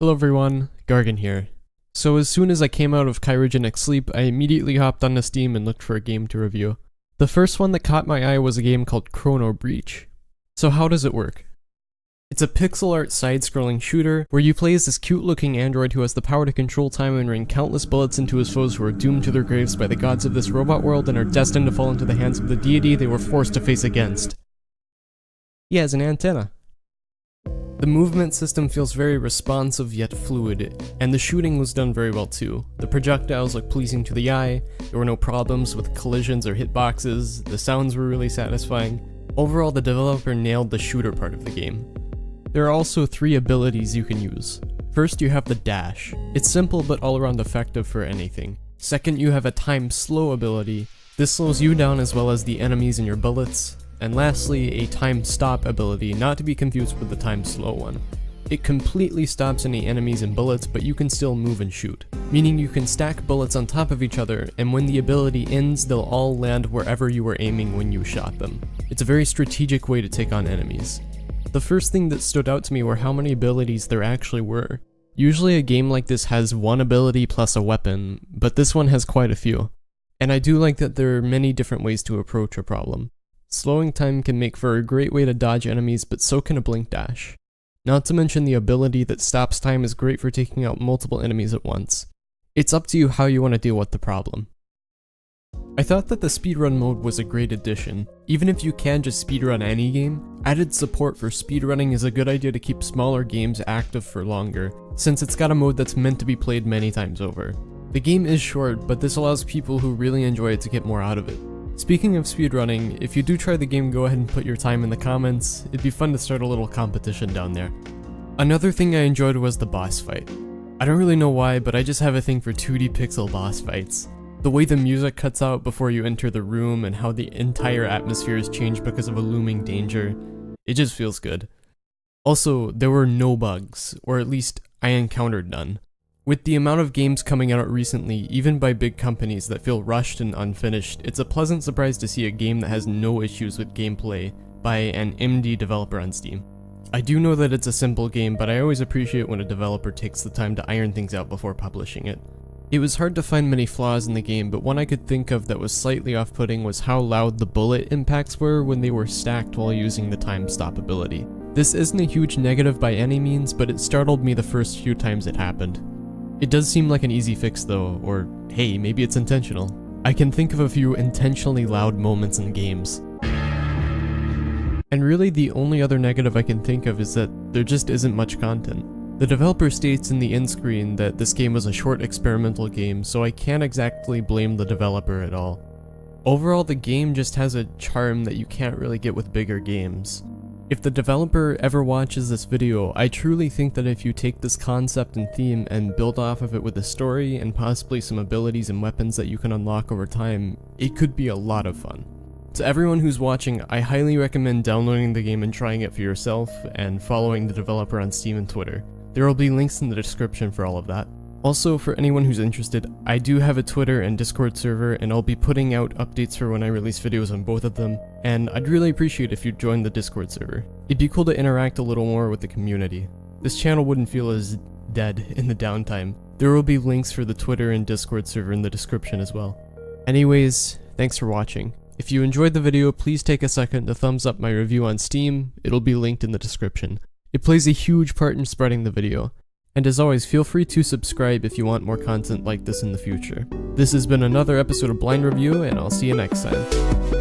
Hello everyone, Gargin here. So as soon as I came out of cryogenic sleep, I immediately hopped onto Steam and looked for a game to review. The first one that caught my eye was a game called Chrono Breach. So how does it work? It's a pixel art side-scrolling shooter where you play as this cute-looking android who has the power to control time and rain countless bullets into his foes who are doomed to their graves by the gods of this robot world and are destined to fall into the hands of the deity they were forced to face against. He has an antenna. The movement system feels very responsive yet fluid, and the shooting was done very well too. The projectiles look pleasing to the eye, there were no problems with collisions or hitboxes, the sounds were really satisfying. Overall, the developer nailed the shooter part of the game. There are also 3 abilities you can use. First, you have the dash. It's simple but all around effective for anything. Second, you have a time slow ability. This slows you down as well as the enemies and your bullets. And lastly, a time stop ability, not to be confused with the time slow one. It completely stops any enemies and bullets, but you can still move and shoot, meaning you can stack bullets on top of each other, and when the ability ends, they'll all land wherever you were aiming when you shot them. It's a very strategic way to take on enemies. The first thing that stood out to me were how many abilities there actually were. Usually a game like this has one ability plus a weapon, but this one has quite a few. And I do like that there are many different ways to approach a problem. Slowing time can make for a great way to dodge enemies, but so can a blink dash. Not to mention the ability that stops time is great for taking out multiple enemies at once. It's up to you how you want to deal with the problem. I thought that the speedrun mode was a great addition. Even if you can just speedrun any game, added support for speedrunning is a good idea to keep smaller games active for longer, since it's got a mode that's meant to be played many times over. The game is short, but this allows people who really enjoy it to get more out of it. Speaking of speedrunning, if you do try the game, go ahead and put your time in the comments. It'd be fun to start a little competition down there. Another thing I enjoyed was the boss fight. I don't really know why, but I just have a thing for 2D pixel boss fights. The way the music cuts out before you enter the room and how the entire atmosphere is changed because of a looming danger, it just feels good. Also, there were no bugs, or at least I encountered none. With the amount of games coming out recently, even by big companies that feel rushed and unfinished, it's a pleasant surprise to see a game that has no issues with gameplay by an indie developer on Steam. I do know that it's a simple game, but I always appreciate when a developer takes the time to iron things out before publishing it. It was hard to find many flaws in the game, but one I could think of that was slightly off-putting was how loud the bullet impacts were when they were stacked while using the time stop ability. This isn't a huge negative by any means, but it startled me the first few times it happened. It does seem like an easy fix though, or hey, maybe it's intentional. I can think of a few intentionally loud moments in games. And really the only other negative I can think of is that there just isn't much content. The developer states in the end screen that this game was a short experimental game, so I can't exactly blame the developer at all. Overall, the game just has a charm that you can't really get with bigger games. If the developer ever watches this video, I truly think that if you take this concept and theme and build off of it with a story and possibly some abilities and weapons that you can unlock over time, it could be a lot of fun. To everyone who's watching, I highly recommend downloading the game and trying it for yourself, and following the developer on Steam and Twitter. There will be links in the description for all of that. Also, for anyone who's interested, I do have a Twitter and Discord server, and I'll be putting out updates for when I release videos on both of them, and I'd really appreciate if you'd join the Discord server. It'd be cool to interact a little more with the community. This channel wouldn't feel as dead in the downtime. There will be links for the Twitter and Discord server in the description as well. Anyways, thanks for watching. If you enjoyed the video, please take a second to thumbs up my review on Steam. It'll be linked in the description. It plays a huge part in spreading the video. And as always, feel free to subscribe if you want more content like this in the future. This has been another episode of Blind Review, and I'll see you next time.